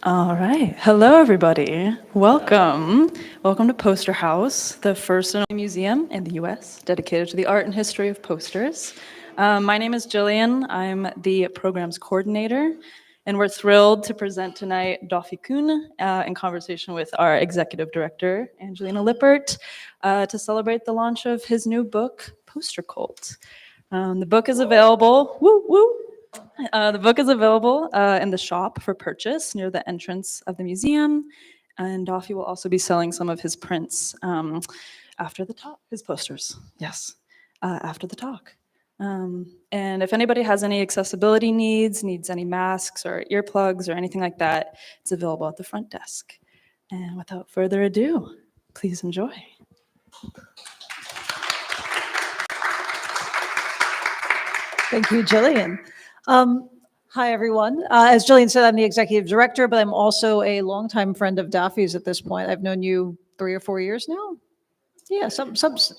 All right. Hello, everybody. Welcome. Welcome to Poster House, the first and only museum in the US dedicated to the art and history of posters. My name is Jillian. I'm the program's coordinator, and we're thrilled to present tonight Dafi Kühne in conversation with our executive director, Angelina Lippert, to celebrate the launch of his new book, Poster Cult. The book is available. Woo, woo. The book is available in the shop for purchase near the entrance of the museum, and Dafi will also be selling some of his prints after the talk, his posters, yes, after the talk. And if anybody has any accessibility needs any masks or earplugs or anything like that, it's available at the front desk. And without further ado, please enjoy. Thank you, Jillian. Hi, everyone. As Jillian said, I'm the executive director, but I'm also a longtime friend of Dafi's at this point. I've known you 3 or 4 years now. Yeah, some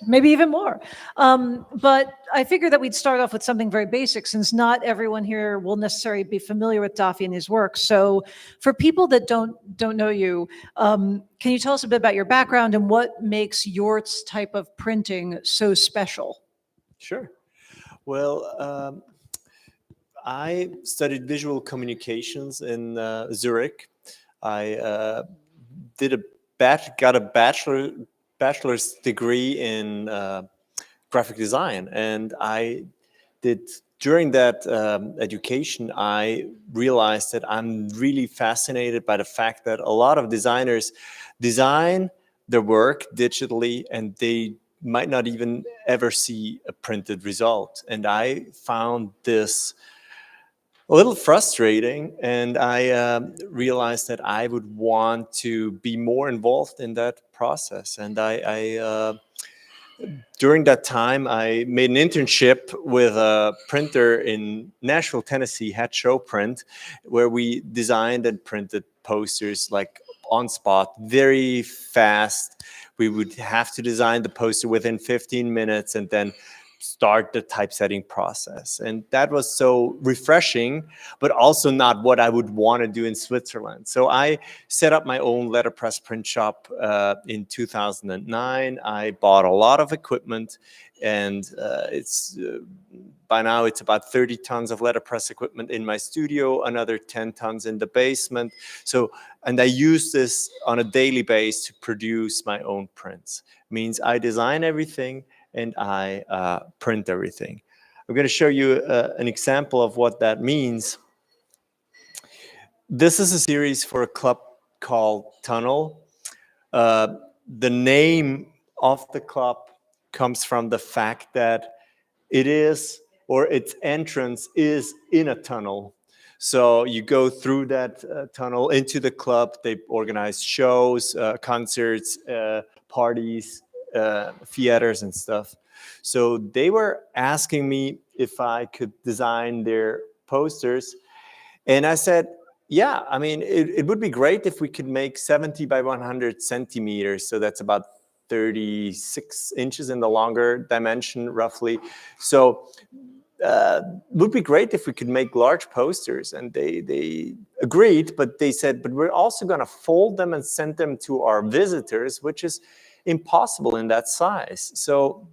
maybe even more. But I figured that we'd start off with something very basic, since not everyone here will necessarily be familiar with Dafi and his work. So, for people that don't know you, can you tell us a bit about your background and what makes your type of printing so special? Sure. Well, I studied visual communications in Zurich. I got a bachelor's degree in graphic design, and I did. During that education, I realized that I'm really fascinated by the fact that a lot of designers design their work digitally, and they might not even ever see a printed result. And I found this a little frustrating, and I realized that I would want to be more involved in that process. And during that time, I made an internship with a printer in Nashville, Tennessee, Hat Show Print, where we designed and printed posters like on spot, very fast. We would have to design the poster within 15 minutes and then start the typesetting process. And that was so refreshing, but also not what I would want to do in Switzerland. So I set up my own letterpress print shop in 2009. I bought a lot of equipment, and by now it's about 30 tons of letterpress equipment in my studio, another 10 tons in the basement. And I use this on a daily basis to produce my own prints. Means I design everything and I print everything. I'm going to show you an example of what that means. This is a series for a club called Tunnel. The name of the club comes from the fact that its entrance is in a tunnel. So you go through that tunnel into the club. They organize shows, concerts, parties, theaters and stuff. So they were asking me if I could design their posters. And I said, yeah, I mean, it would be great if we could make 70 by 100 centimeters. So that's about 36 inches in the longer dimension, roughly. So it would be great if we could make large posters. And they agreed, but they said, but we're also going to fold them and send them to our visitors, which is impossible in that size. So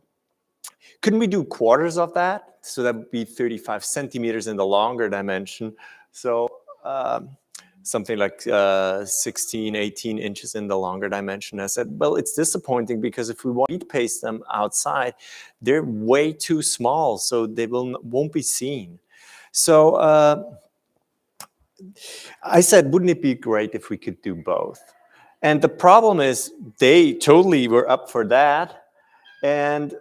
couldn't we do quarters of that? So that would be 35 centimeters in the longer dimension. So something like 16, 18 inches in the longer dimension. I said, well, it's disappointing because if we want to paste them outside, they're way too small, so they won't be seen. So I said, wouldn't it be great if we could do both? And the problem is they totally were up for that. And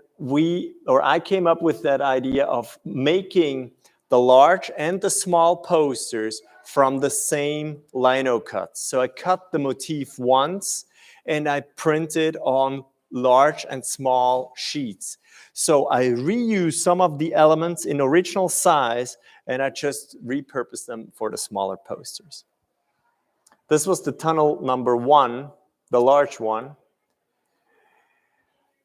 I came up with that idea of making the large and the small posters from the same lino cuts. So I cut the motif once and I printed on large and small sheets. So I reuse some of the elements in original size and I just repurposed them for the smaller posters. This was the tunnel number 1, the large one.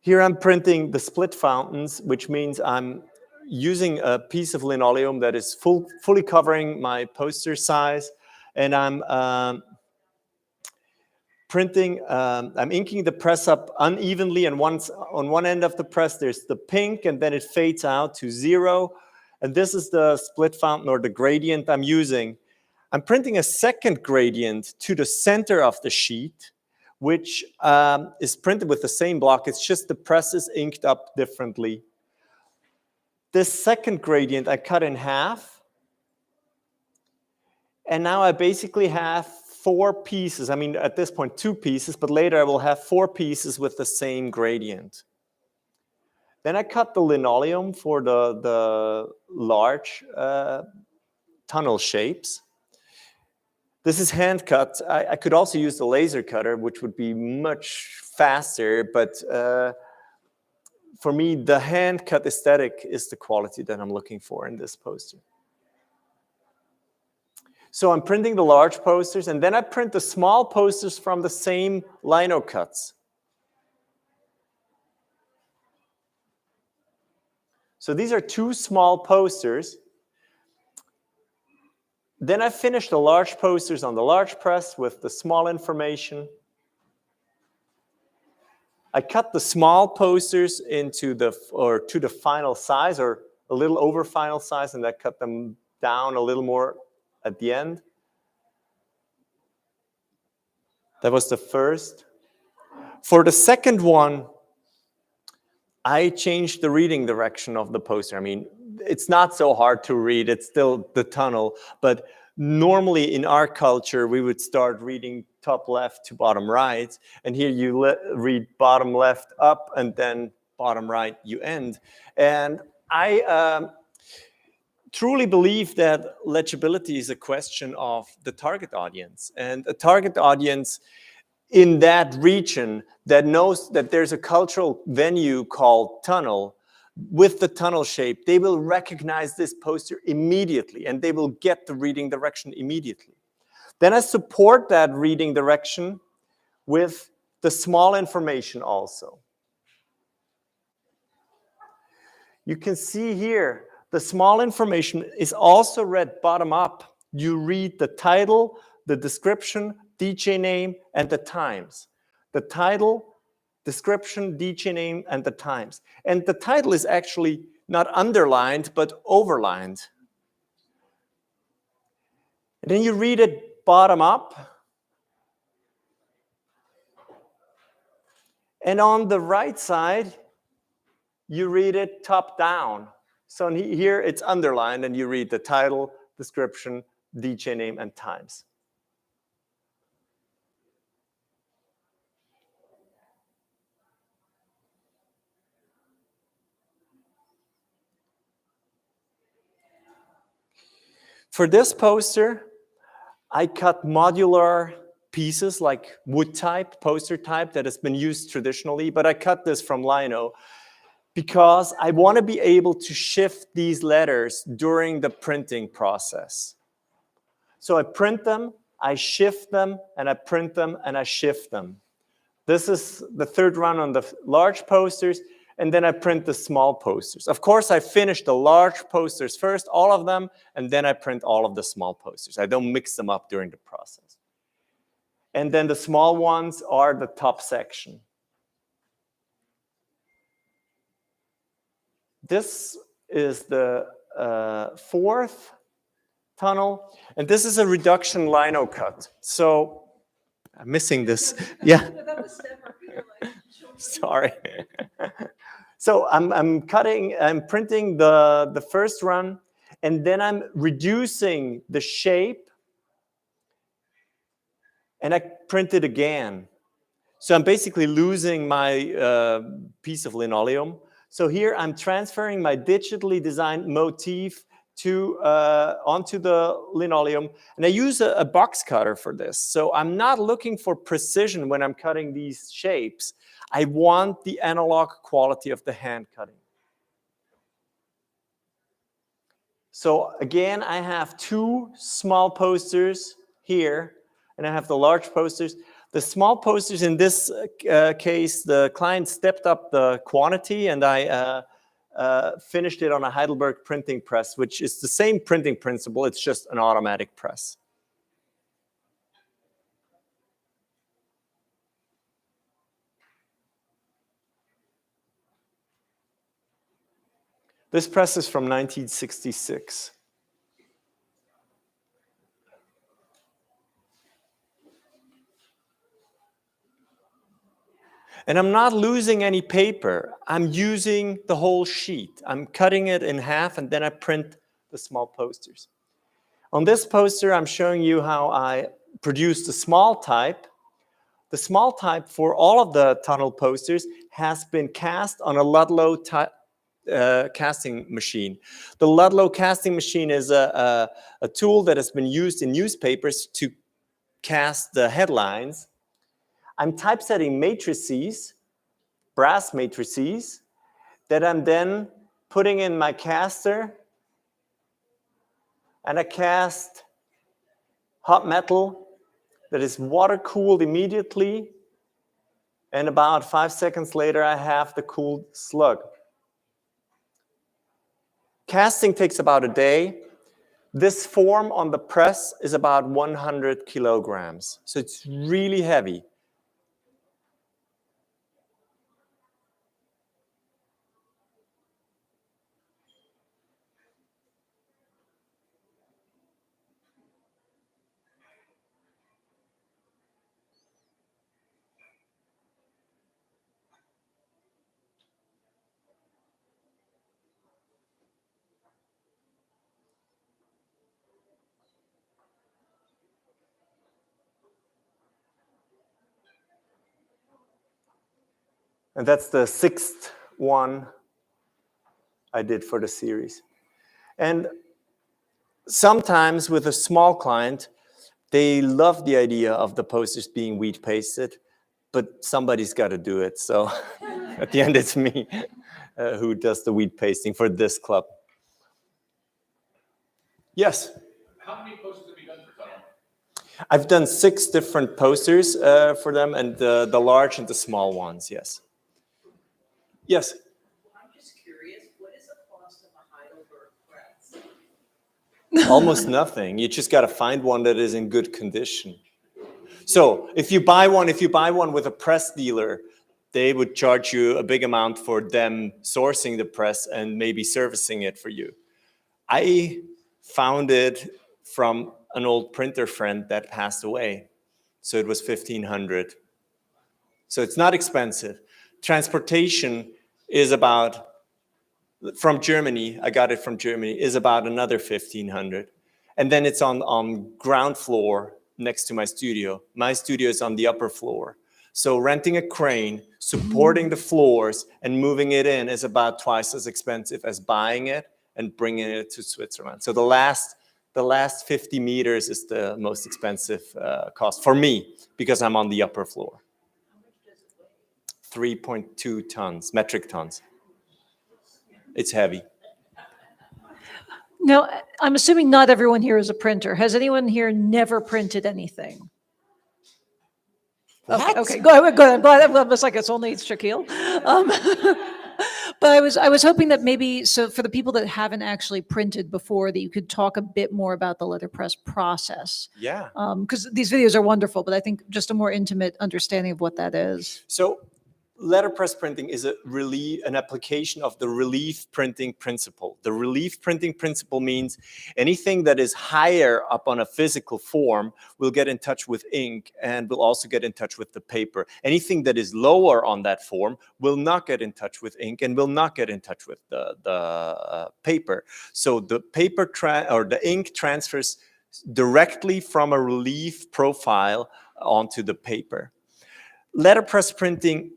Here I'm printing the split fountains, which means I'm using a piece of linoleum that is fully covering my poster size, and I'm I'm inking the press up unevenly, and once on one end of the press there's the pink, and then it fades out to 0. And this is the split fountain or the gradient I'm using. I'm printing a second gradient to the center of the sheet, which is printed with the same block. It's just the press is inked up differently. This second gradient I cut in half. And now I basically have 4 pieces. I mean, at this point, 2 pieces, but later I will have 4 pieces with the same gradient. Then I cut the linoleum for the large tunnel shapes. This is hand cut. I could also use the laser cutter, which would be much faster, but for me, the hand cut aesthetic is the quality that I'm looking for in this poster. So I'm printing the large posters, and then I print the small posters from the same lino cuts. So these are 2 small posters. Then I finish the large posters on the large press with the small information. I cut the small posters to the final size, or a little over final size, and I cut them down a little more at the end. That was the first. For the second one, I changed the reading direction of the poster. I mean, it's not so hard to read. It's still the tunnel. But normally in our culture, we would start reading top left to bottom right. And here you read bottom left up, and then bottom right you end. And I truly believe that legibility is a question of the target audience. And a target audience in that region that knows that there's a cultural venue called tunnel, with the tunnel shape, they will recognize this poster immediately, and they will get the reading direction immediately. Then I support that reading direction with the small information also. You can see here, the small information is also read bottom up. You read the title, the description, DJ name, and the times. The title, description, DJ name, and the times. And the title is actually not underlined, but overlined. And then you read it bottom up. And on the right side, you read it top down. So here it's underlined, and you read the title, description, DJ name, and times. For this poster, I cut modular pieces like wood type, poster type that has been used traditionally, but I cut this from lino because I want to be able to shift these letters during the printing process. So I print them, I shift them, and I print them, and I shift them. This is the third run on the large posters, and then I print the small posters. Of course, I finish the large posters first, all of them, and then I print all of the small posters. I don't mix them up during the process. And then the small ones are the top section. This is the fourth tunnel, and this is a reduction lino cut. So I'm missing this. Yeah. Sorry. So I'm printing the first run, and then I'm reducing the shape, and I print it again. So I'm basically losing my piece of linoleum. So here I'm transferring my digitally designed motif onto the linoleum, and I use a box cutter for this. So I'm not looking for precision when I'm cutting these shapes. I want the analog quality of the hand cutting. So again, I have 2 small posters here, and I have the large posters. The small posters in this case, the client stepped up the quantity, and I finished it on a Heidelberg printing press, which is the same printing principle, it's just an automatic press. This press is from 1966. And I'm not losing any paper. I'm using the whole sheet. I'm cutting it in half, and then I print the small posters. On this poster, I'm showing you how I produced a small type. The small type for all of the tunnel posters has been cast on a Ludlow casting machine. The Ludlow casting machine is a tool that has been used in newspapers to cast the headlines. I'm typesetting matrices, brass matrices, that I'm then putting in my caster, and I cast hot metal that is water cooled immediately, and about 5 seconds later I have the cooled slug. Casting takes about a day. This form on the press is about 100 kilograms, so it's really heavy. And that's the 6th one I did for the series. And sometimes with a small client, they love the idea of the posters being wheat pasted, but somebody's got to do it. So at the end, it's me who does the wheat pasting for this club. Yes? How many posters have you done for Tunnel? I've done 6 different posters for them, and the large and the small ones, yes. Yes? I'm just curious, what is the cost of a Heidelberg press? Almost nothing. You just got to find one that is in good condition. So if you buy one with a press dealer, they would charge you a big amount for them sourcing the press and maybe servicing it for you. I found it from an old printer friend that passed away. So it was $1,500. So it's not expensive. Transportation is about, from Germany, I got it from Germany, is about another $1,500. And then it's on ground floor next to my studio. My studio is on the upper floor. So renting a crane, supporting the floors, and moving it in is about twice as expensive as buying it and bringing it to Switzerland. So the last 50 meters is the most expensive cost for me because I'm on the upper floor. 3.2 tons, metric tons. It's heavy. Now, I'm assuming not everyone here is a printer. Has anyone here never printed anything? What? Okay, go ahead. I'm glad. It's like it's only Shaquille. But I was hoping that maybe, so for the people that haven't actually printed before, that you could talk a bit more about the letterpress process. Yeah. Because these videos are wonderful, but I think just a more intimate understanding of what that is. So letterpress printing is an application of the relief printing principle. The relief printing principle means anything that is higher up on a physical form will get in touch with ink and will also get in touch with the paper. Anything that is lower on that form will not get in touch with ink and will not get in touch with the paper. So the paper or the ink transfers directly from a relief profile onto the paper. Letterpress printing,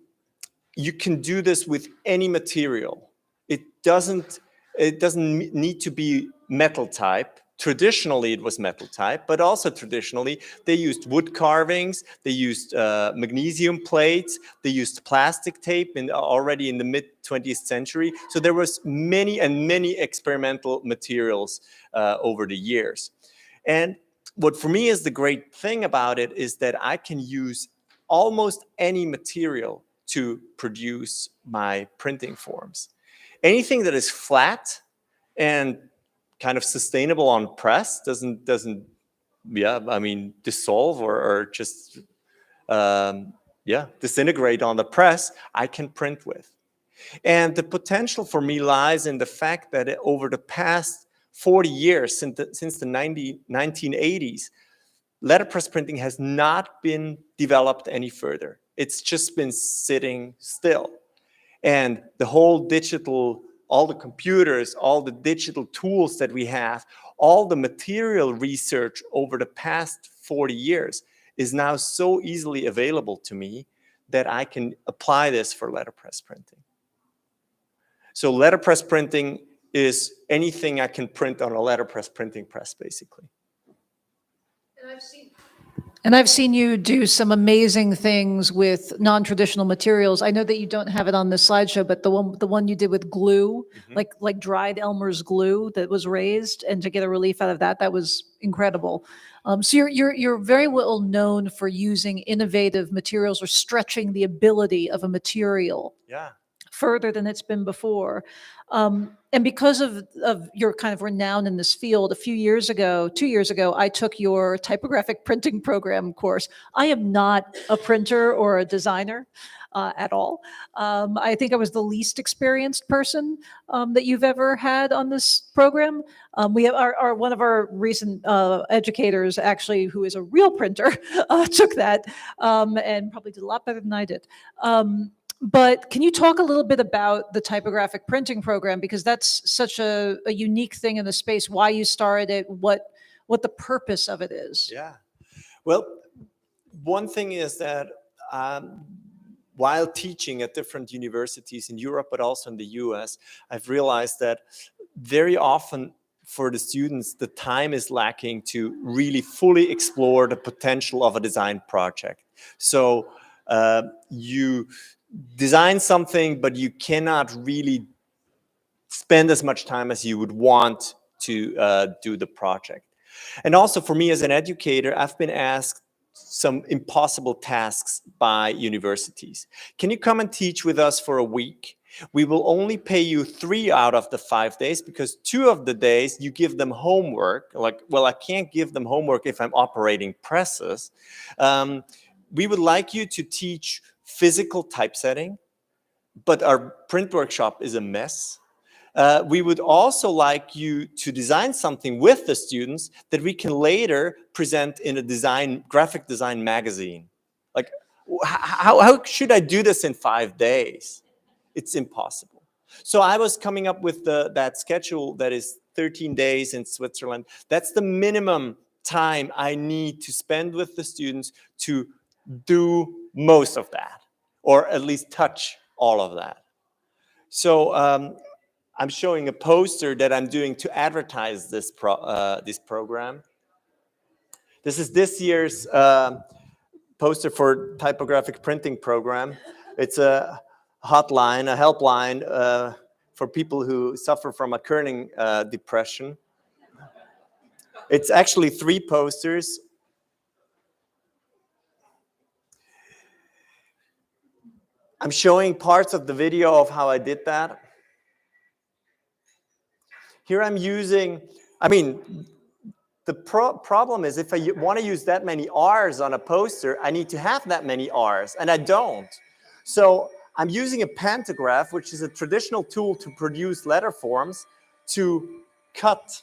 you can do this with any material. It doesn't need to be metal type. Traditionally, it was metal type, but also traditionally, they used wood carvings, they used magnesium plates, they used plastic tape already in the mid-20th century. So there was many experimental materials over the years. And what for me is the great thing about it is that I can use almost any material to produce my printing forms. Anything that is flat and kind of sustainable on press doesn't dissolve or just disintegrate on the press, I can print with. And the potential for me lies in the fact that over the past 40 years, since the 1980s, letterpress printing has not been developed any further. It's just been sitting still. And the whole digital, all the computers, all the digital tools that we have, all the material research over the past 40 years is now so easily available to me that I can apply this for letterpress printing. So letterpress printing is anything I can print on a letterpress printing press, basically. And I've seen you do some amazing things with non-traditional materials. I know that you don't have it on this slideshow, but the one you did with glue, like dried Elmer's glue that was raised, and to get a relief out of that, that was incredible. So you're very well known for using innovative materials or stretching the ability of a material. Yeah. Further than it's been before. And because of your kind of renown in this field, 2 years ago, I took your typographic printing program course. I am not a printer or a designer at all. I think I was the least experienced person that you've ever had on this program. We have one of our recent educators, actually, who is a real printer, took that and probably did a lot better than I did. But can you talk a little bit about the typographic printing program? Because that's such a unique thing in the space, why you started it, what the purpose of it is. Yeah. Well, one thing is that while teaching at different universities in Europe, but also in the US, I've realized that very often for the students, the time is lacking to really fully explore the potential of a design project. So you design something, but you cannot really spend as much time as you would want to do the project. And also for me as an educator, I've been asked some impossible tasks by universities. Can you come and teach with us for a week? We will only pay you 3 out of the 5 days because 2 of the days you give them homework. Like, well, I can't give them homework if I'm operating presses. We would like you to teach physical typesetting, but our print workshop is a mess. We would also like you to design something with the students that we can later present in a graphic design magazine. Like, how should I do this in 5 days? It's impossible. So I was coming up with that schedule that is 13 days in Switzerland. That's the minimum time I need to spend with the students to do most of that, or at least touch all of that. So I'm showing a poster that I'm doing to advertise this program. This is this year's poster for typographic printing program. It's a hotline, a helpline for people who suffer from a kerning depression. It's actually 3 posters. I'm showing parts of the video of how I did that. Here I'm using, the problem is if I want to use that many R's on a poster, I need to have that many R's, and I don't. So I'm using a pantograph, which is a traditional tool to produce letter forms, to cut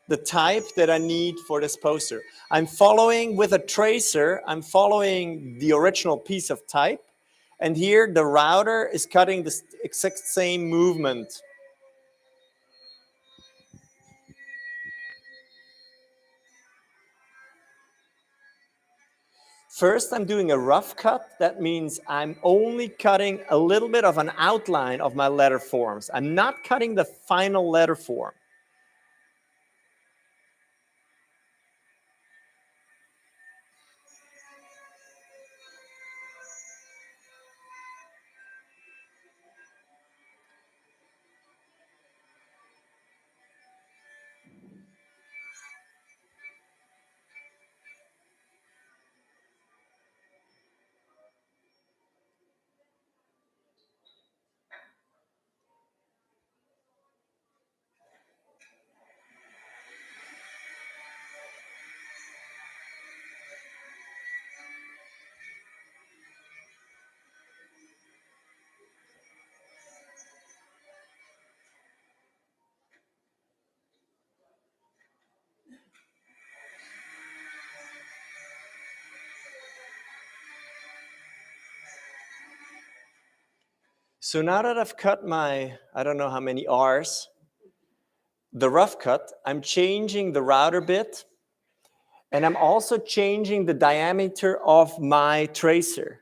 the type that I need for this poster. I'm following with a tracer, I'm following the original piece of type, and here the router is cutting the exact same movement. First, I'm doing a rough cut. That means I'm only cutting a little bit of an outline of my letter forms. I'm not cutting the final letter form. So now that I've cut my, I don't know how many R's, the rough cut, I'm changing the router bit, and I'm also changing the diameter of my tracer.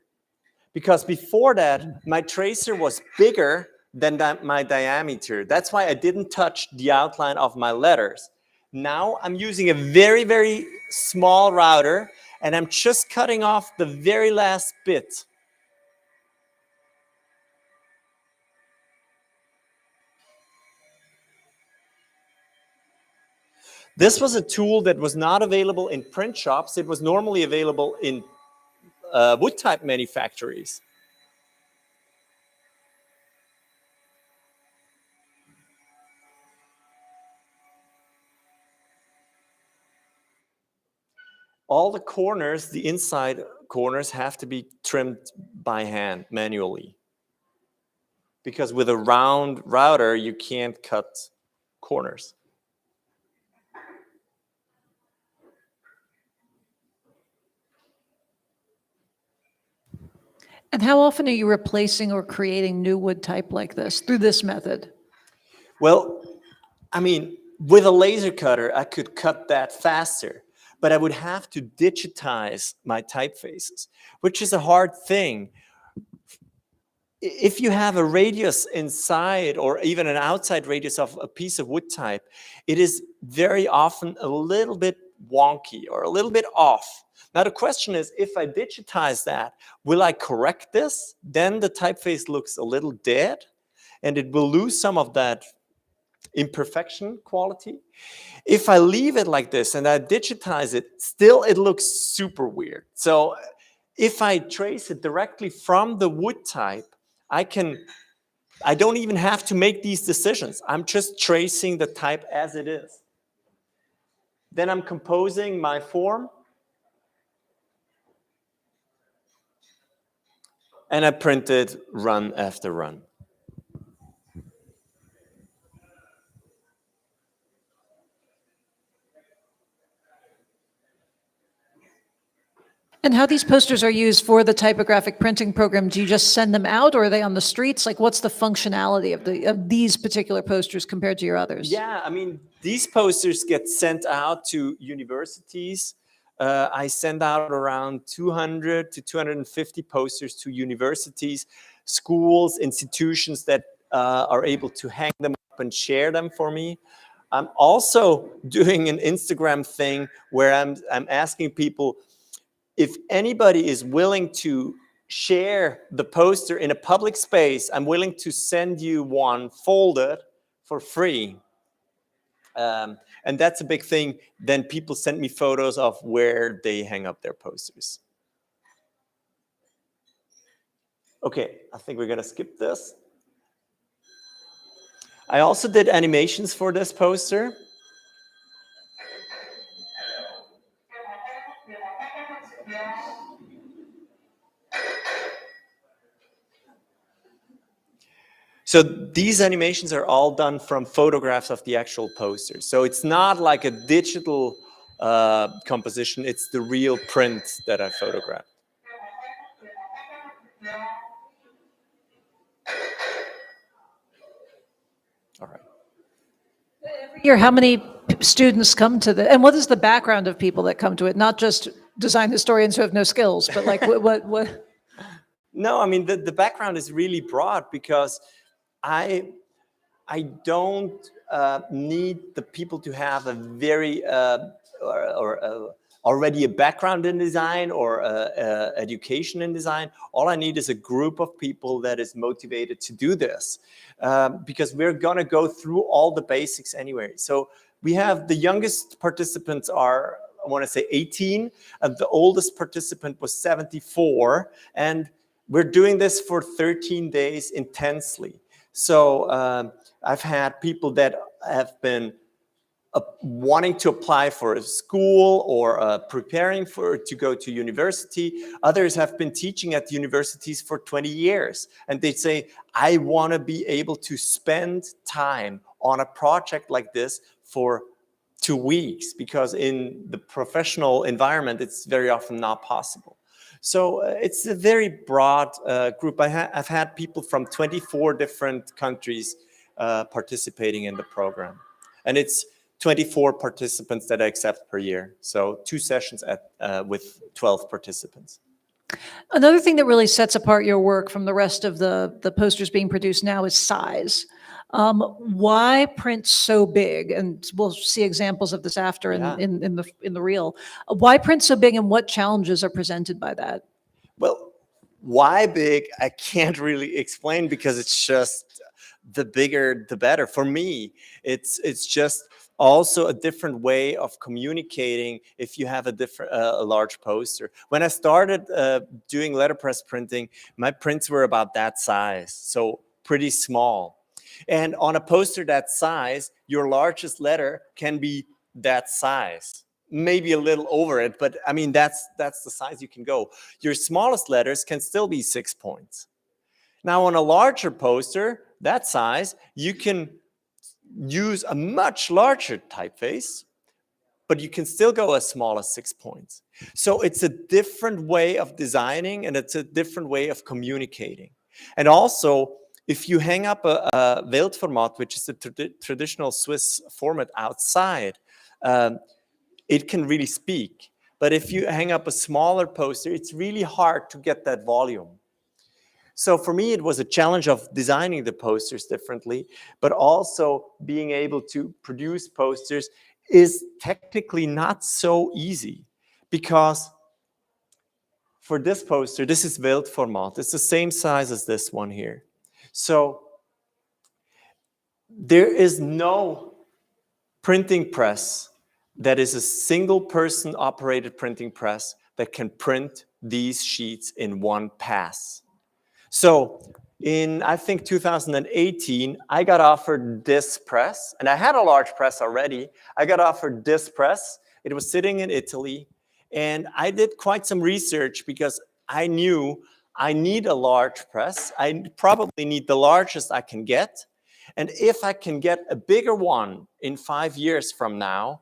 Because before that, my tracer was bigger than my diameter. That's why I didn't touch the outline of my letters. Now I'm using a very, very small router, and I'm just cutting off the very last bit. This was a tool that was not available in print shops. It was normally available in wood type manufactories. All the corners, the inside corners, have to be trimmed by hand, manually. Because with a round router, you can't cut corners. And how often are you replacing or creating new wood type like this through this method? Well, I mean, with a laser cutter, I could cut that faster, but I would have to digitize my typefaces, which is a hard thing. If you have a radius inside or even an outside radius of a piece of wood type, it is very often a little bit wonky or a little bit off. Now the question is, if I digitize that, will I correct this? Then the typeface looks a little dead and it will lose some of that imperfection quality. If I leave it like this and I digitize it, still it looks super weird. So if I trace it directly from the wood type, I don't even have to make these decisions. I'm just tracing the type as it is. Then I'm composing my form. And I printed run after run. And how these posters are used for the typographic printing program, do you just send them out or are they on the streets? Like what's the functionality of these particular posters compared to your others? Yeah, I mean, these posters get sent out to universities. I send out around 200 to 250 posters to universities, schools, institutions that are able to hang them up and share them for me. I'm also doing an Instagram thing where I'm asking people, if anybody is willing to share the poster in a public space, I'm willing to send you one folded for free. And that's a big thing. Then people send me photos of where they hang up their posters. Okay, I think we're gonna skip this. I also did animations for this poster. So these animations are all done from photographs of the actual poster. So it's not like a digital composition, it's the real print that I photographed. All right. Every year, how many students come to and what is the background of people that come to it? Not just design historians who have no skills, but like what? No, I mean, the background is really broad because I don't need the people to have a very already a background in design or education in design. All I need is a group of people that is motivated to do this because we're gonna go through all the basics anyway. So we have the youngest participants are, I wanna say 18, and the oldest participant was 74, and we're doing this for 13 days intensely. So I've had people that have been wanting to apply for a school or preparing to go to university. Others have been teaching at universities for 20 years. And they say, I want to be able to spend time on a project like this for 2 weeks, because in the professional environment, it's very often not possible. So it's a very broad group. I've had people from 24 different countries participating in the program. And it's 24 participants that I accept per year. So 2 sessions with 12 participants. Another thing that really sets apart your work from the rest of the posters being produced now is size. Why print so big? And we'll see examples of this after in the reel. Why print so big, and what challenges are presented by that? Well, why big? I can't really explain, because it's just the bigger the better. For me, it's just also a different way of communicating if you have a large poster. When I started doing letterpress printing, my prints were about that size, so pretty small. And on a poster that size, your largest letter can be that size, maybe a little over it, but I mean, that's the size you can go. Your smallest letters can still be 6 points. Now, on a larger poster, that size, you can use a much larger typeface, but you can still go as small as 6 points. So it's a different way of designing, and it's a different way of communicating. And also, if you hang up a Weltformat, which is the traditional Swiss format outside, it can really speak. But if you hang up a smaller poster, it's really hard to get that volume. So for me, it was a challenge of designing the posters differently, but also being able to produce posters is technically not so easy, because for this poster, this is Weltformat. It's the same size as this one here. So there is no printing press that is a single person operated printing press that can print these sheets in one pass. So in, I think, 2018, I got offered this press, and I had a large press already. I got offered this press. It was sitting in Italy, and I did quite some research, because I knew I need a large press. I probably need the largest I can get. And if I can get a bigger one in 5 years from now,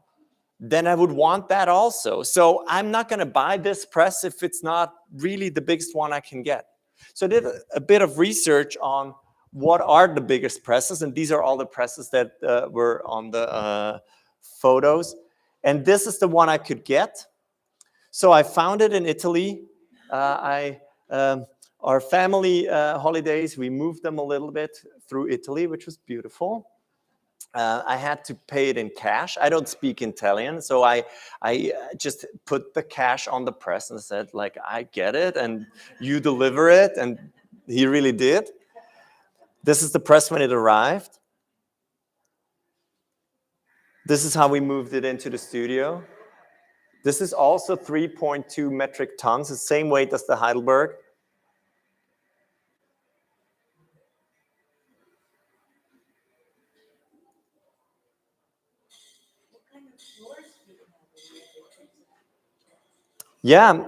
then I would want that also. So I'm not going to buy this press if it's not really the biggest one I can get. So I did a bit of research on what are the biggest presses, and these are all the presses that were on the photos. And this is the one I could get. So I found it in Italy. Our family holidays, we moved them a little bit through Italy, which was beautiful. I had to pay it in cash. I don't speak Italian, so I just put the cash on the press and said, like, I get it, and you deliver it, and he really did. This is the press when it arrived. This is how we moved it into the studio. This is also 3.2 metric tons, the same weight as the Heidelberg. Yeah,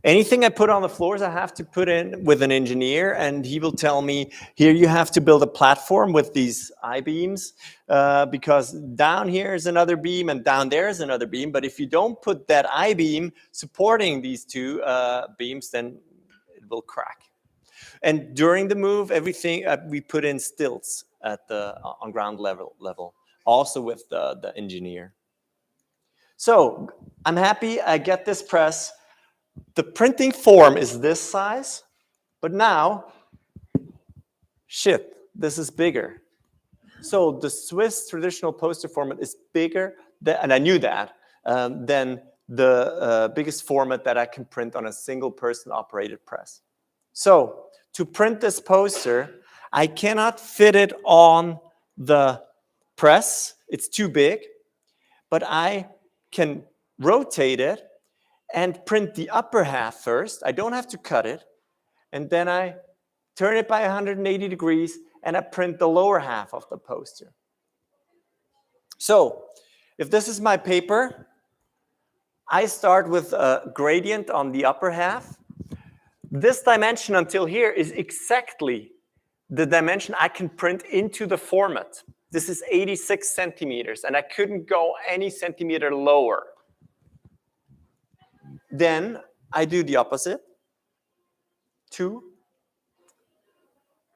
anything I put on the floors, I have to put in with an engineer, and he will tell me, here you have to build a platform with these I-beams, because down here is another beam and down there is another beam. But if you don't put that I-beam supporting these two beams, then it will crack. And during the move, everything we put in stilts at the on ground level, also with the engineer. So I'm happy I get this press. The printing form is this size, but now, shit, this is bigger. So the Swiss traditional poster format is bigger, and I knew that, than the biggest format that I can print on a single person operated press. So to print this poster, I cannot fit it on the press. It's too big, but I can rotate it and print the upper half first. I don't have to cut it. And then I turn it by 180 degrees and I print the lower half of the poster. So if this is my paper, I start with a gradient on the upper half. This dimension until here is exactly the dimension I can print into the format. This is 86 centimeters, and I couldn't go any centimeter lower. Then I do the opposite. 2.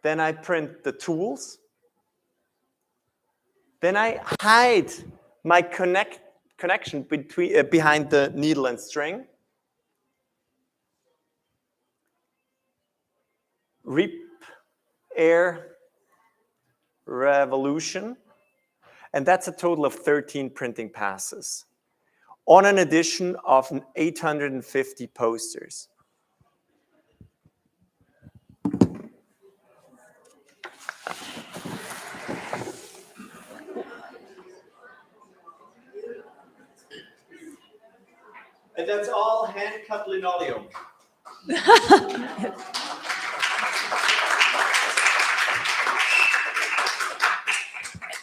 Then I print the tools. Then I hide my connection between, behind the needle and string. Reap, air, revolution. And that's a total of 13 printing passes on an edition of 850 posters. And that's all hand-cut linoleum.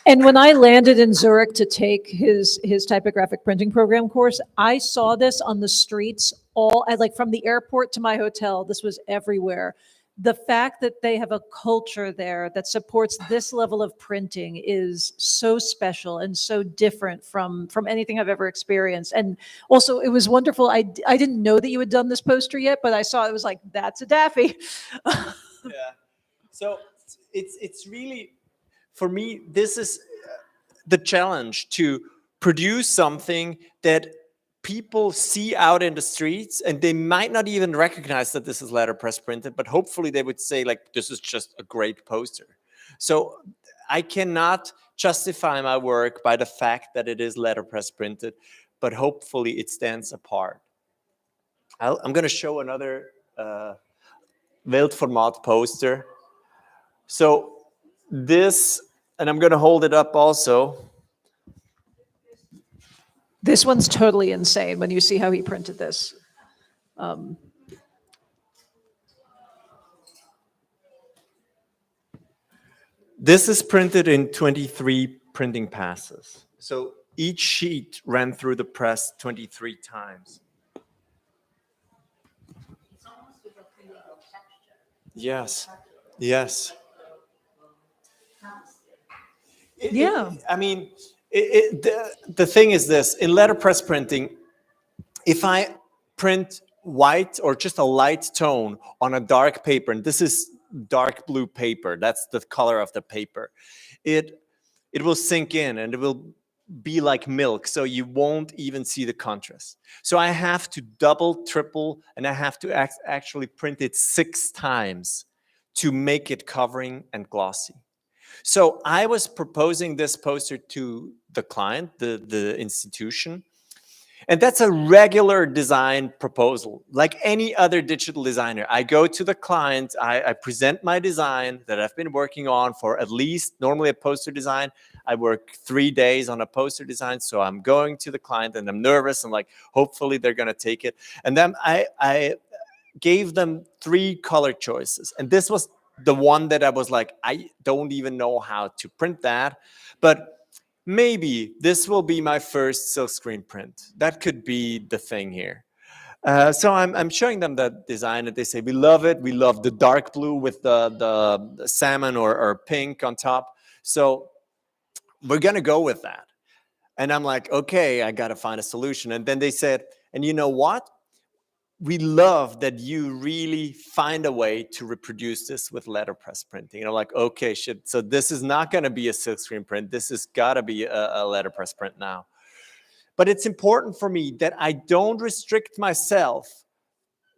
And when I landed in Zurich to take his typographic printing program course, I saw this on the streets like from the airport to my hotel. This was everywhere. The fact that they have a culture there that supports this level of printing is so special and so different from anything I've ever experienced. And also, it was wonderful. I didn't know that you had done this poster yet, but I saw it was like, that's a Dafi. Yeah. So it's really, for me, this is the challenge, to produce something that people see out in the streets, and they might not even recognize that this is letterpress printed, but hopefully they would say, like, this is just a great poster. So I cannot justify my work by the fact that it is letterpress printed, but hopefully it stands apart. I'm going to show another Weltformat poster. So this, and I'm going to hold it up also. This one's totally insane when you see how he printed this. This is printed in 23 printing passes. So each sheet ran through the press 23 times. It's almost with a feeling of texture. Yes, yes. Yeah. I mean, the thing is this, in letterpress printing, if I print white or just a light tone on a dark paper, and this is dark blue paper, that's the color of the paper, it will sink in and it will be like milk, so you won't even see the contrast. So I have to double, triple, and I have to actually print it 6 times to make it covering and glossy. So I was proposing this poster to the client, the institution, and that's a regular design proposal. Like any other digital designer, I go to the client, I present my design that I've been working on for at least, normally a poster design, I work 3 days on a poster design, so I'm going to the client and I'm nervous and like, hopefully they're gonna take it. And then I gave them 3 color choices, and this was the one that I was like, I don't even know how to print that, but maybe this will be my first silkscreen print. That could be the thing here. So I'm showing them that design, and they say, we love it. We love the dark blue with the salmon or pink on top. So we're gonna go with that. And I'm like, okay, I gotta find a solution. And then they said, and you know what? We love that you really find a way to reproduce this with letterpress printing. And I'm like, okay, shit. So this is not going to be a silkscreen print. This has got to be a letterpress print now. But it's important for me that I don't restrict myself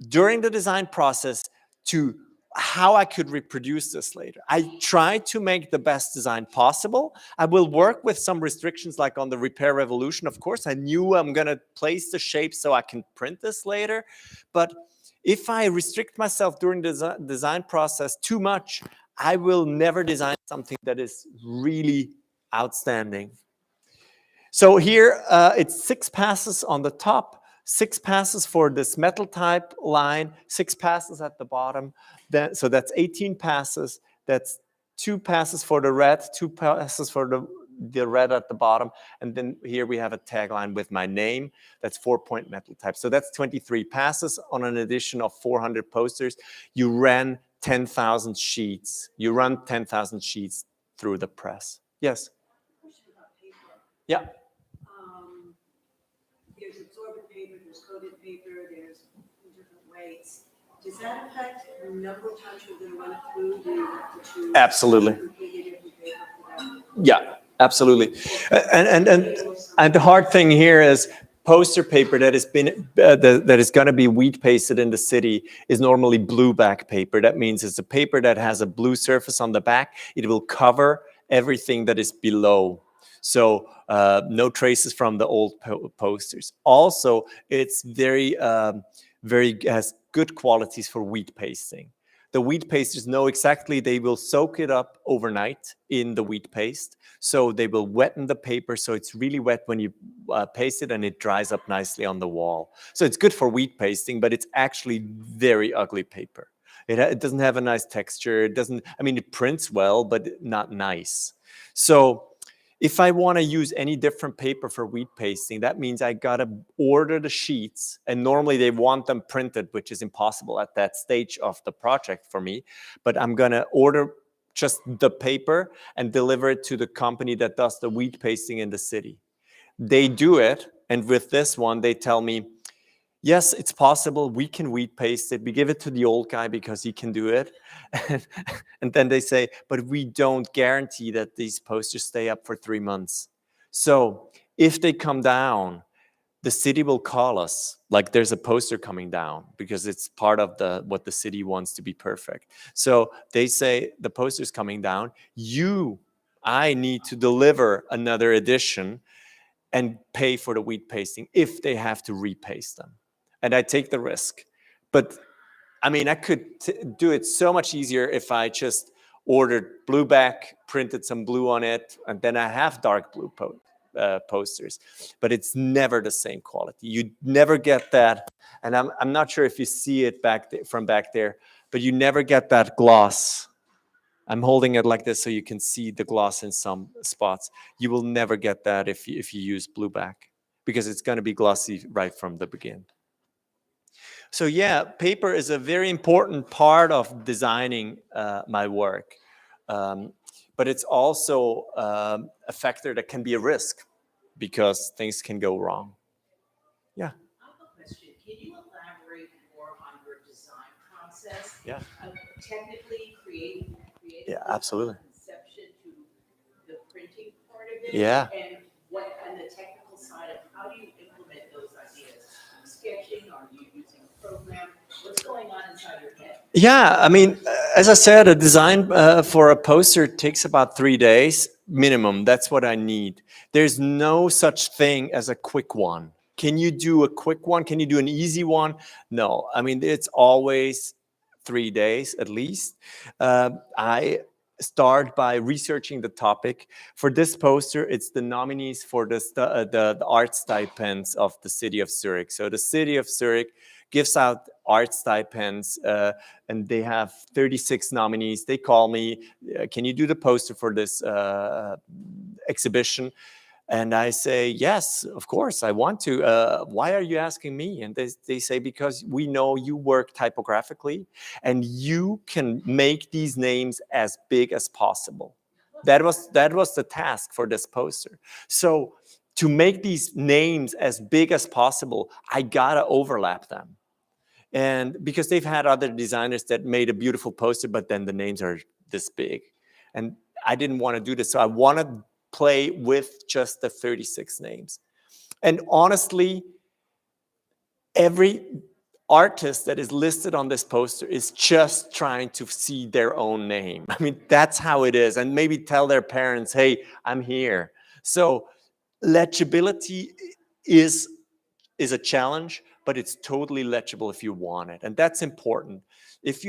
during the design process to how I could reproduce this later. I try to make the best design possible. I will work with some restrictions, like on the repair revolution. Of course, I knew I'm going to place the shape so I can print this later. But if I restrict myself during the design process too much, I will never design something that is really outstanding. So here, it's 6 passes on the top, 6 passes for this metal type line, 6 passes at the bottom. So that's 18 passes. That's 2 passes for the red, 2 passes for the red at the bottom. And then here we have a tagline with my name. That's 4-point metal type. So that's 23 passes on an edition of 400 posters. You ran 10,000 sheets. You run 10,000 sheets through the press. Yes? Question about paper. Yeah. There's absorbent paper, there's coated paper, there's heights, does that affect the number of times you're going to run it through? Do you have to choose? Absolutely. Completely different paper for that? Yeah, absolutely. And the hard thing here is poster paper that has been that is going to be wheat pasted in the city is normally blue back paper. That means it's a paper that has a blue surface on the back. It will cover everything that is below. So no traces from the old posters. Also, it's very has good qualities for wheat pasting. The wheat pasters know exactly they will soak it up overnight in the wheat paste. So they will wetten the paper so it's really wet when you paste it, and it dries up nicely on the wall. So it's good for wheat pasting, but it's actually very ugly paper. It doesn't have a nice texture. It doesn't, I mean, it prints well, but not nice. So if I want to use any different paper for wheat pasting, that means I got to order the sheets. And normally they want them printed, which is impossible at that stage of the project for me. But I'm going to order just the paper and deliver it to the company that does the wheat pasting in the city. They do it. And with this one, they tell me, yes, it's possible. We can wheat paste it. We give it to the old guy because he can do it. And then they say, but we don't guarantee that these posters stay up for 3 months. So if they come down, the city will call us like there's a poster coming down because it's part of what the city wants to be perfect. So they say the poster's coming down. I need to deliver another edition and pay for the wheat pasting if they have to repaste them. And I take the risk. But I mean, I could do it so much easier if I just ordered blue back, printed some blue on it, and then I have dark blue posters. But it's never the same quality. You never get that. And I'm not sure if you see it from back there, but you never get that gloss. I'm holding it like this so you can see the gloss in some spots. You will never get that if you use blue back because it's going to be glossy right from the beginning. So yeah, paper is a very important part of designing my work. But it's also a factor that can be a risk because things can go wrong. Yeah. I have a question. Can you elaborate more on your design process? Yeah. Of technically creating Yeah, absolutely. Conception to the printing part of it. Yeah. And the technical side of how do you implement those ideas? Sketching? Are you using a program? What's going on inside your head? Yeah, I mean, as I said, a design for a poster takes about 3 days minimum. That's what I need. There's no such thing as a quick one. Can you do a quick one? Can you do an easy one? No, I mean, it's always 3 days at least. I start by researching the topic. For this poster, it's the nominees for the art stipends of the city of Zurich. So the city of Zurich gives out art stipends, and they have 36 nominees. They call me, can you do the poster for this exhibition? And I say, yes, of course, I want to. Why are you asking me? And they say, because we know you work typographically and you can make these names as big as possible. That was the task for this poster. So to make these names as big as possible, I gotta overlap them. And because they've had other designers that made a beautiful poster, but then the names are this big. And I didn't want to do this. So I want to play with just the 36 names. And honestly, every artist that is listed on this poster is just trying to see their own name. I mean, that's how it is. And maybe tell their parents, hey, I'm here. So legibility is a challenge, but it's totally legible if you want it. And that's important. If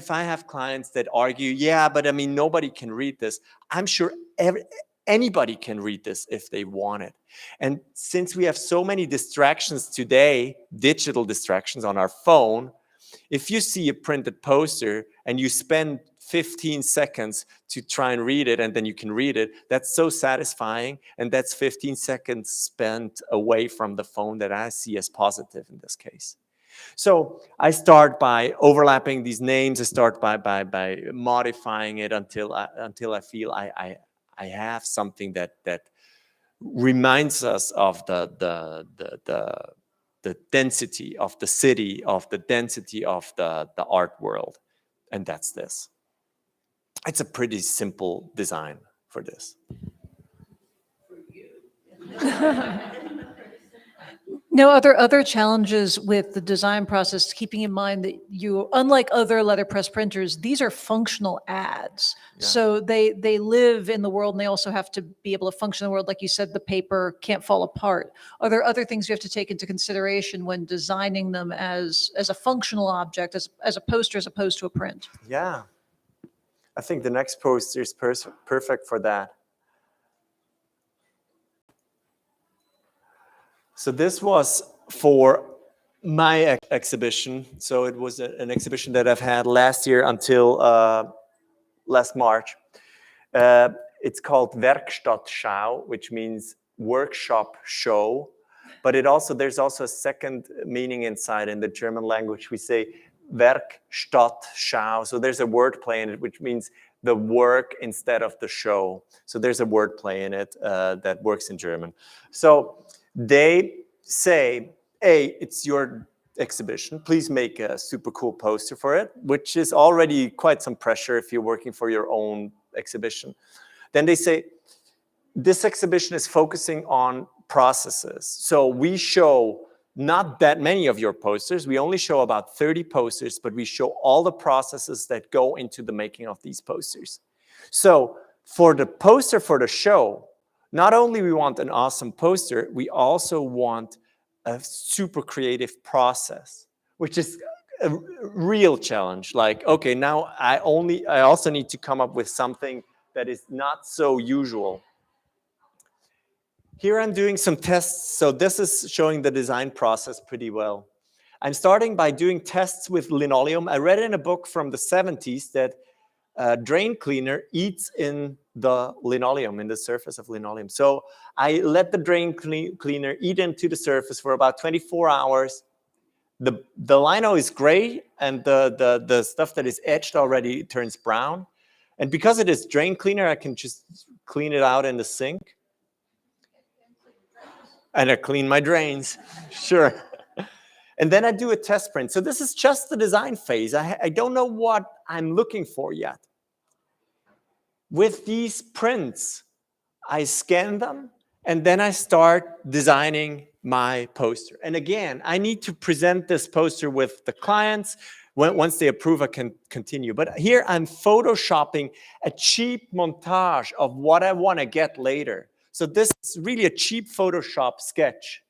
I have clients that argue, yeah, but I mean, nobody can read this. I'm sure anybody can read this if they want it. And since we have so many distractions today, digital distractions on our phone, if you see a printed poster and you spend 15 seconds to try and read it and then you can read it, that's so satisfying. And that's 15 seconds spent away from the phone that I see as positive in this case. So I start by overlapping these names. I start by modifying it until I feel I have something that reminds us of the density of the city, of the density of the art world. And that's this. It's a pretty simple design for this. Now, other challenges with the design process, keeping in mind that you, unlike other letterpress printers, these are functional ads. Yeah. So they live in the world and they also have to be able to function in the world. Like you said, the paper can't fall apart. Are there other things you have to take into consideration when designing them as a functional object, as a poster, as opposed to a print? Yeah. I think the next poster is perfect for that. So this was for my exhibition. So it was an exhibition that I've had last year until last March. It's called Werkstattschau, which means workshop show. But there's also a second meaning inside. In the German language, we say Werkstattschau. So there's a word play in it, which means the work instead of the show. So there's a word play in it that works in German. So they say, hey, it's your exhibition. Please make a super cool poster for it, which is already quite some pressure if you're working for your own exhibition. Then they say, this exhibition is focusing on processes. So we show not that many of your posters. We only show about 30 posters, but we show all the processes that go into the making of these posters. So for the poster for the show, not only we want an awesome poster, we also want a super creative process, which is a real challenge. Like, okay, now I also need to come up with something that is not so usual. Here I'm doing some tests. So this is showing the design process pretty well. I'm starting by doing tests with linoleum. I read in a book from the 70s that a drain cleaner eats in the linoleum, in the surface of linoleum. So I let the drain cleaner eat into the surface for about 24 hours. The lino is gray and the stuff that is etched already turns brown. And because it is drain cleaner, I can just clean it out in the sink. And I clean my drains, sure. And then I do a test print. So this is just the design phase. I don't know what I'm looking for yet. With these prints, I scan them, and then I start designing my poster. And again, I need to present this poster with the clients. Once they approve, I can continue. But here I'm photoshopping a cheap montage of what I want to get later. So this is really a cheap Photoshop sketch.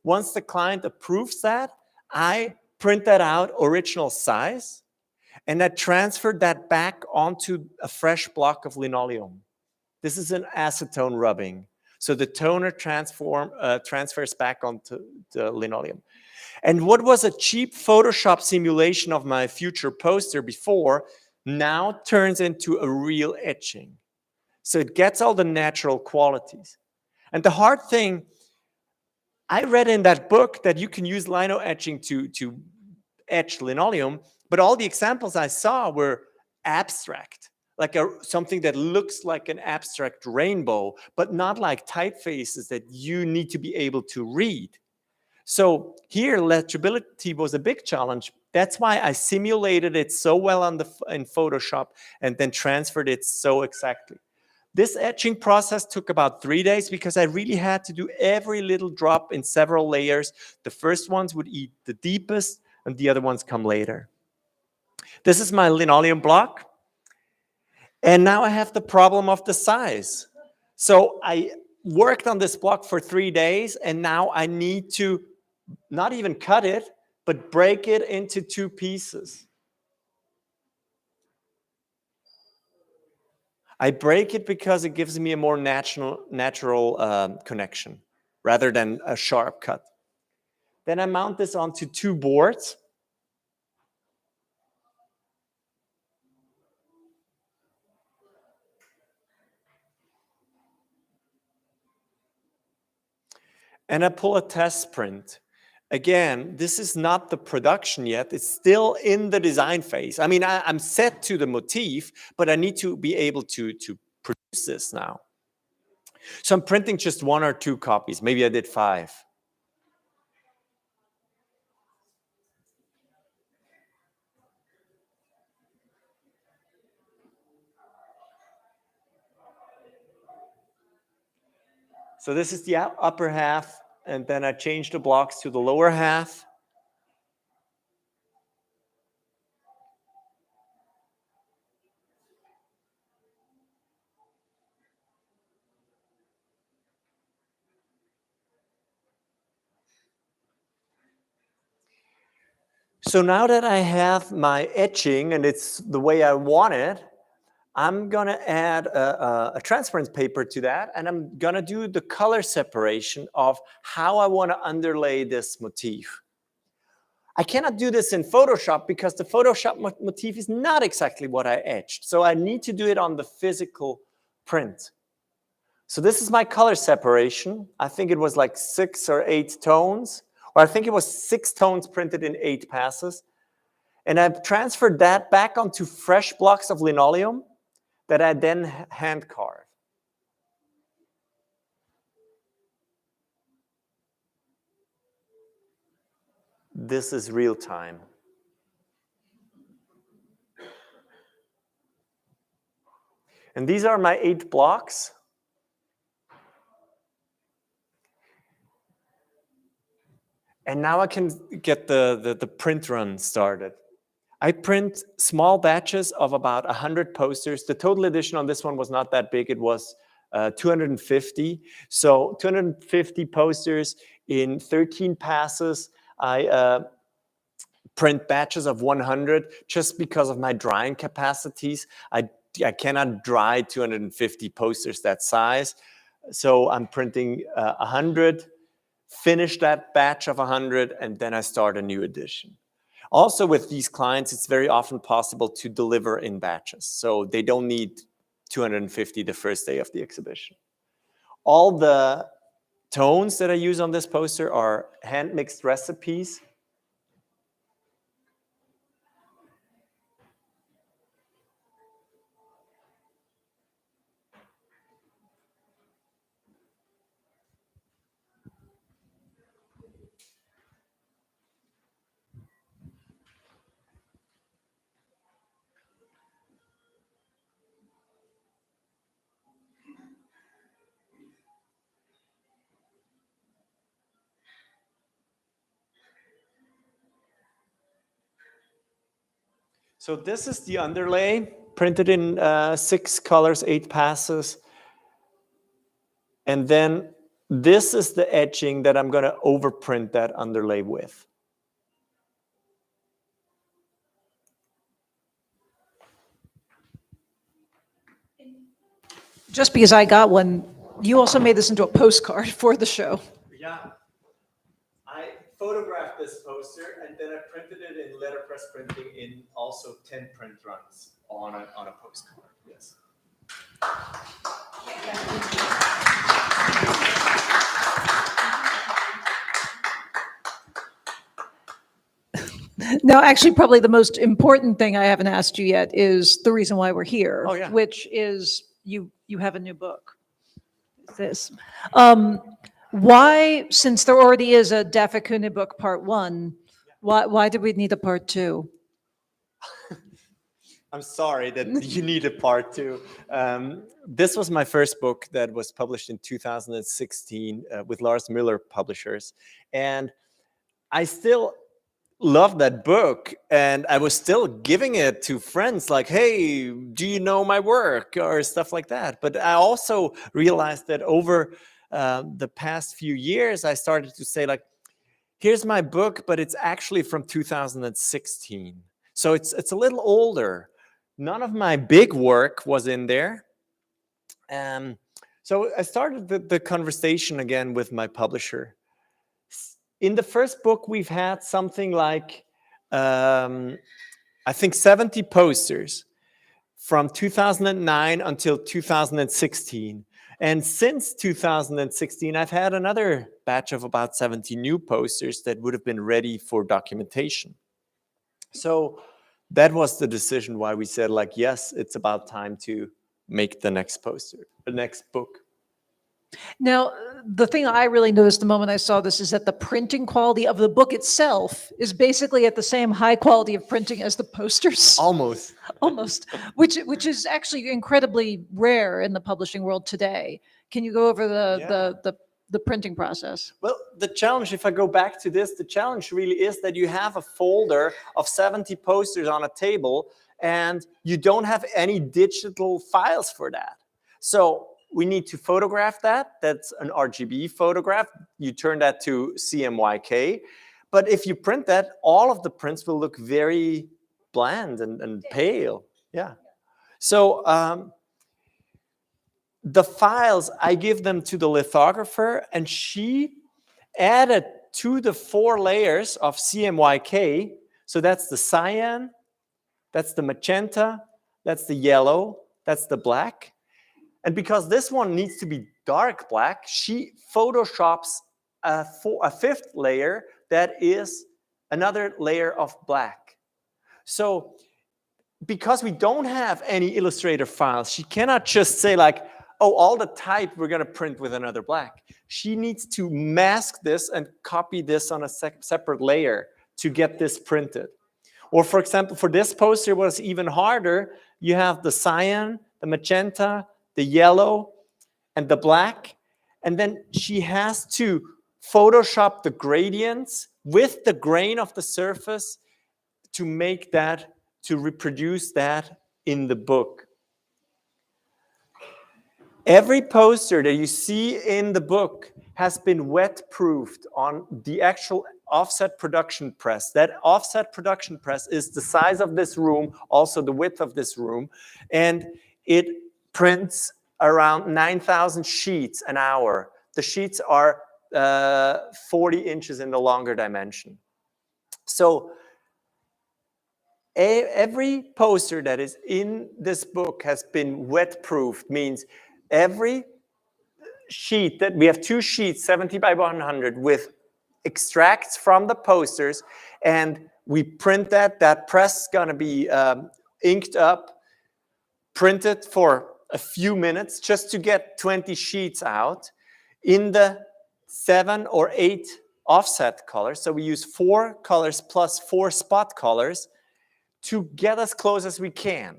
Once the client approves that, I print that out original size, and I transferred that back onto a fresh block of linoleum. This is an acetone rubbing. So the toner transfers back onto the linoleum. And what was a cheap Photoshop simulation of my future poster before now turns into a real etching. So it gets all the natural qualities. And the hard thing, I read in that book that you can use lino etching to etch linoleum, but all the examples I saw were abstract, like something that looks like an abstract rainbow, but not like typefaces that you need to be able to read. So here, legibility was a big challenge. That's why I simulated it so well in Photoshop and then transferred it so exactly. This etching process took about 3 days because I really had to do every little drop in several layers. The first ones would eat the deepest, and the other ones come later. This is my linoleum block. And now I have the problem of the size. So I worked on this block for 3 days, and now I need to not even cut it, but break it into 2 pieces. I break it because it gives me a more natural connection rather than a sharp cut. Then I mount this onto 2 boards. And I pull a test print. Again, this is not the production yet. It's still in the design phase. I mean, I'm set to the motif, but I need to be able to produce this now. So I'm printing just 1 or 2 copies. Maybe I did 5. So this is the upper half, and then I change the blocks to the lower half. So now that I have my etching and it's the way I want it, I'm gonna add a transparent paper to that, and I'm gonna do the color separation of how I wanna underlay this motif. I cannot do this in Photoshop because the Photoshop motif is not exactly what I etched. So I need to do it on the physical print. So this is my color separation. I think it was like 6 or 8 tones, or I think it was 6 tones printed in 8 passes. And I've transferred that back onto fresh blocks of linoleum that I then hand carve. This is real time. And these are my 8 blocks. And now I can get the print run started. I print small batches of about 100 posters. The total edition on this one was not that big. It was 250. So 250 posters in 13 passes. I print batches of 100 just because of my drying capacities. I cannot dry 250 posters that size. So I'm printing 100, finish that batch of 100, and then I start a new edition. Also with these clients, it's very often possible to deliver in batches. So they don't need 250 the first day of the exhibition. All the tones that I use on this poster are hand-mixed recipes. So this is the underlay, printed in 6 colors, 8 passes. And then this is the etching that I'm going to overprint that underlay with. Just because I got one, you also made this into a postcard for the show. Yeah. I photographed this poster and then I printed it in letterpress printing in also 10 print runs on a postcard. Yes. Now, actually, probably the most important thing I haven't asked you yet is the reason why we're here, Oh, yeah. which is you have a new book. This. Why, since there already is a Dafi Kühne book part 1, why did we need a part 2? I'm sorry that you need a part 2. This was my first book that was published in 2016 with Lars Müller Publishers. And I still love that book. And I was still giving it to friends like, hey, do you know my work? Or stuff like that. But I also realized that over the past few years, I started to say like, here's my book, but it's actually from 2016. So it's a little older. None of my big work was in there. So I started the conversation again with my publisher. In the first book, we've had something like, I think 70 posters from 2009 until 2016. And since 2016, I've had another batch of about 70 new posters that would have been ready for documentation. So that was the decision why we said like, yes, it's about time to make the next poster, the next book. Now, the thing I really noticed the moment I saw this is that the printing quality of the book itself is basically at the same high quality of printing as the posters. Almost. Almost, which is actually incredibly rare in the publishing world today. Can you go over the printing process? Well, the challenge, if I go back to this, the challenge really is that you have a folder of 70 posters on a table and you don't have any digital files for that. So we need to photograph that. That's an RGB photograph. You turn that to CMYK. But if you print that, all of the prints will look very bland and pale. Yeah. So the files, I give them to the lithographer, and she added to the 4 layers of CMYK. So that's the cyan, that's the magenta, that's the yellow, that's the black. And because this one needs to be dark black, she photoshops a 5th layer that is another layer of black. So because we don't have any Illustrator files, she cannot just say like, oh, all the type we're going to print with another black. She needs to mask this and copy this on a separate layer to get this printed. Or for example, for this poster, it was even harder. You have the cyan, the magenta, the yellow, and the black. And then she has to Photoshop the gradients with the grain of the surface to make that, to reproduce that in the book. Every poster that you see in the book has been wet-proofed on the actual offset production press. That offset production press is the size of this room, also the width of this room, and it prints around 9,000 sheets an hour. The sheets are 40 inches in the longer dimension. So every poster that is in this book has been wet-proofed, means every sheet that we have 2 sheets, 70 by 100, with extracts from the posters, and we print that. That press is going to be inked up, printed for a few minutes just to get 20 sheets out in the 7 or 8 offset colors. So we use 4 colors plus 4 spot colors to get as close as we can.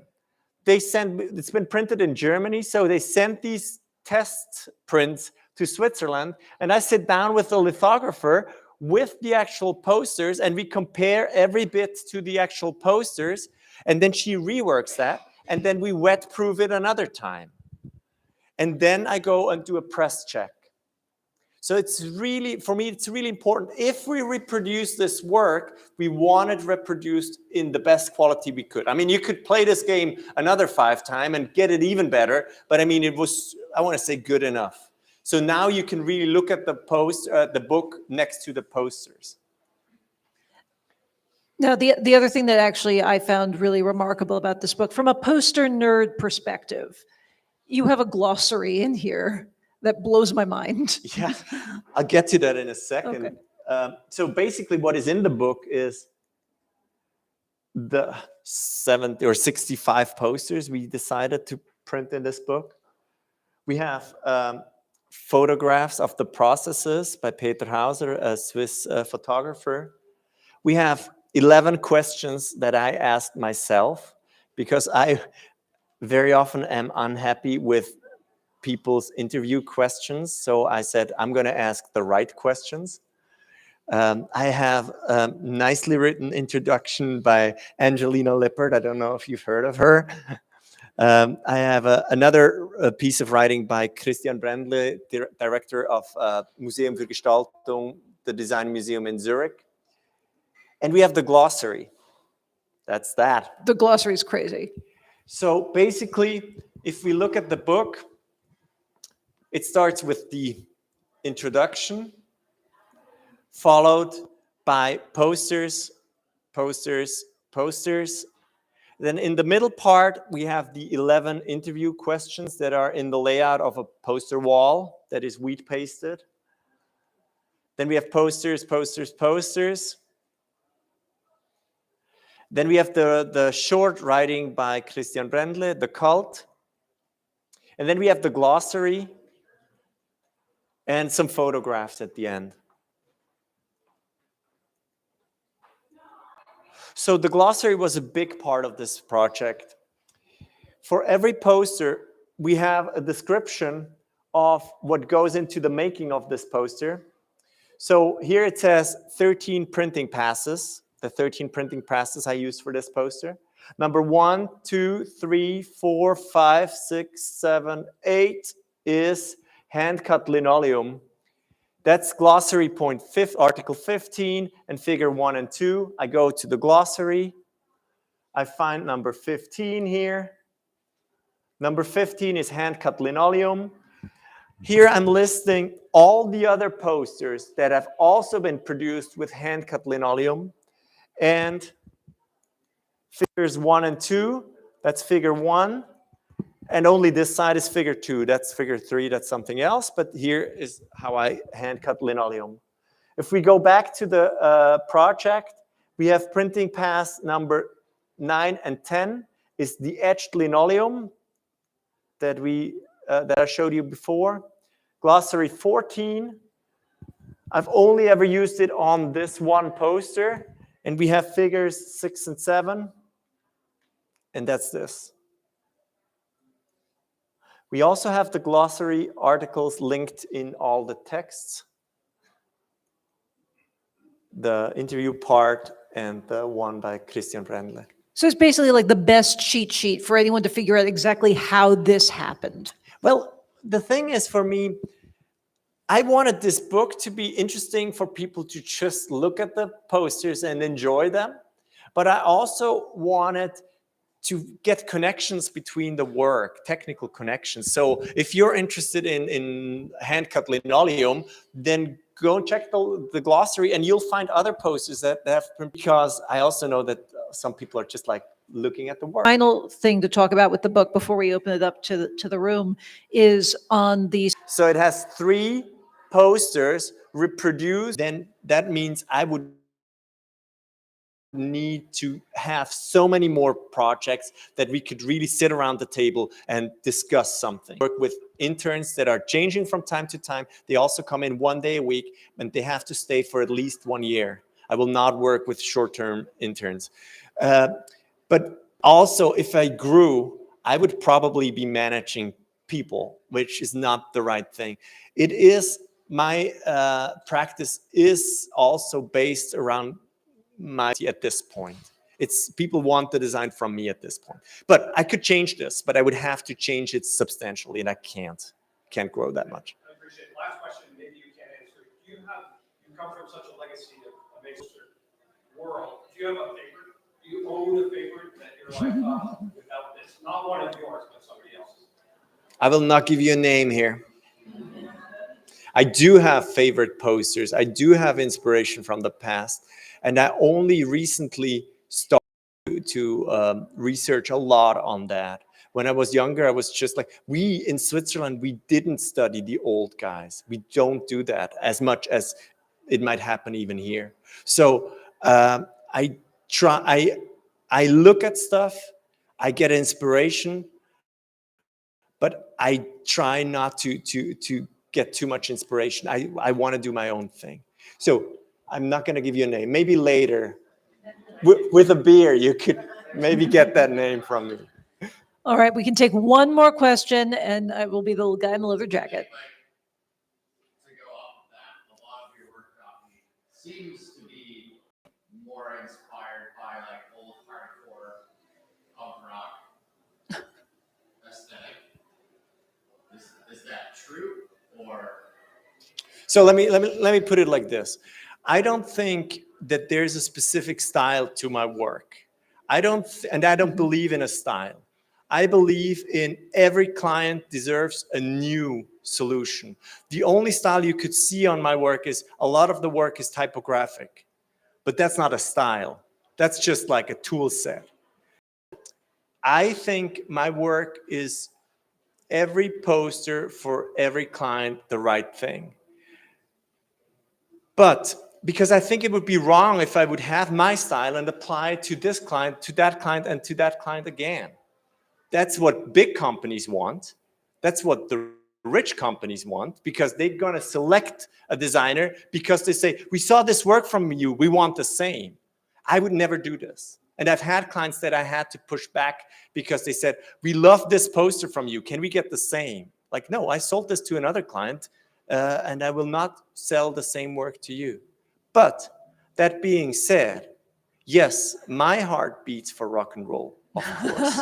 It's been printed in Germany, so they sent these test prints to Switzerland, and I sit down with the lithographer with the actual posters, and we compare every bit to the actual posters, and then she reworks that, and then we wet-proof it another time. And then I go and do a press check. So it's really, for me, it's really important. If we reproduce this work, we want it reproduced in the best quality we could. I mean, you could play this game another 5 times and get it even better, but I mean, it was, I want to say, good enough. So now you can really look at the book next to the posters. Now, the other thing that actually I found really remarkable about this book, from a poster nerd perspective, you have a glossary in here that blows my mind. Yeah, I'll get to that in a second. Okay. So basically what is in the book is the 70 or 65 posters we decided to print in this book. We have photographs of the processes by Peter Hauser, a Swiss photographer. We have 11 questions that I asked myself because I very often am unhappy with people's interview questions. So I said, I'm going to ask the right questions. I have a nicely written introduction by Angelina Lippert. I don't know if you've heard of her. I have another piece of writing by Christian Brendle, director of Museum für Gestaltung, the Design Museum in Zurich. And we have the glossary. That's that. The glossary is crazy. So basically, if we look at the book, it starts with the introduction, followed by posters, posters, posters. Then in the middle part, we have the 11 interview questions that are in the layout of a poster wall that is wheat pasted. Then we have posters, posters, posters. Then we have the short writing by Christian Brendle, The Cult. And then we have the glossary. and some photographs at the end. So the glossary was a big part of this project. For every poster, we have a description of what goes into the making of this poster. So here it says 13 printing passes, the 13 printing passes I used for this poster. Number 1, 2, 3, 4, 5, 6, 7, 8 is hand-cut linoleum. That's glossary point article 15 and figure 1 and 2. I go to the glossary. I find number 15 here. Number 15 is hand-cut linoleum. Here I'm listing all the other posters that have also been produced with hand-cut linoleum. And figures 1 and 2, that's figure 1. And only this side is figure 2. That's figure 3, that's something else. But here is how I hand-cut linoleum. If we go back to the project, we have printing pass number 9 and 10 is the etched linoleum that I showed you before. Glossary 14, I've only ever used it on this one poster, and we have figures 6 and 7, and that's this. We also have the glossary articles linked in all the texts, the interview part and the one by Christian Brendle. So it's basically like the best cheat sheet for anyone to figure out exactly how this happened. Well, the thing is, for me, I wanted this book to be interesting for people to just look at the posters and enjoy them. But I also wanted to get connections between the work, technical connections. So if you're interested in hand-cut linoleum, then go and check the glossary and you'll find other posters that have been, because I also know that some people are just like looking at the work. Final thing to talk about with the book before we open it up to the room is on these. So it has 3 posters reproduced. Then that means I would need to have so many more projects that we could really sit around the table and discuss something. Work with interns that are changing from time to time. They also come in 1 day a week and they have to stay for at least 1 year. I will not work with short-term interns. But also, if I grew, I would probably be managing people, which is not the right thing. It is, my practice is also based around my at this point. It's people want the design from me at this point. But I could change this, but I would have to change it substantially, and I can't grow that much. I appreciate it. Last question, maybe you can't answer. You come from such a legacy of amazing world. Do you have a favorite? Do you own a favorite that you're like, without this? Not one of yours, but somebody else's. I will not give you a name here. I do have favorite posters. I do have inspiration from the past. And I only recently started to research a lot on that. When I was younger, I was just like, we in Switzerland, we didn't study the old guys. We don't do that as much as it might happen even here. So I look at stuff, I get inspiration, but I try not to get too much inspiration. I want to do my own thing. So I'm not going to give you a name. Maybe later, with a beer, you could maybe get that name from me. All right, we can take one more question, and I will be the little guy in the leather jacket. To go off of that, a lot of your work seems to be more inspired by like old hardcore punk rock aesthetic. Is that true, or? So let me put it like this. I don't think that there's a specific style to my work. I don't believe in a style. I believe in every client deserves a new solution. The only style you could see on my work is a lot of the work is typographic, but that's not a style. That's just like a tool set. I think my work is every poster for every client the right thing. But because I think it would be wrong if I would have my style and apply it to this client, to that client, and to that client again. That's what big companies want. That's what the rich companies want, because they're going to select a designer because they say, we saw this work from you, we want the same. I would never do this. And I've had clients that I had to push back because they said, we love this poster from you, can we get the same? Like, no, I sold this to another client and I will not sell the same work to you. But that being said, yes, my heart beats for rock and roll, of course.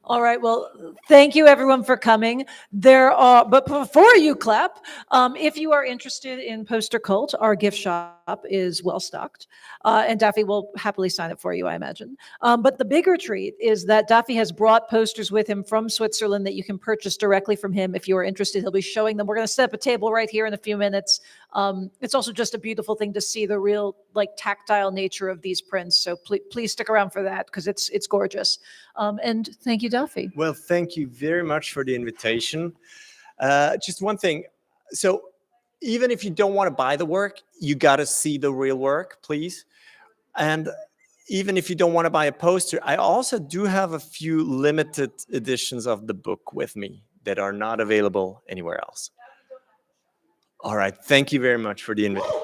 All right. Well, thank you everyone for coming. But before you clap, if you are interested in Poster Cult, our gift shop is well stocked, and Dafi will happily sign it for you, I imagine. But the bigger treat is that Dafi has brought posters with him from Switzerland that you can purchase directly from him. If you are interested, he'll be showing them. We're going to set up a table right here in a few minutes. It's also just a beautiful thing to see the real, like, tactile nature of these prints. So please stick around for that, because it's gorgeous. And thank you, Dafi. Well, thank you very much for the invitation. Just one thing. So even if you don't want to buy the work, you got to see the real work, please. And even if you don't want to buy a poster, I also do have a few limited editions of the book with me that are not available anywhere else. All right. Thank you very much for the invitation.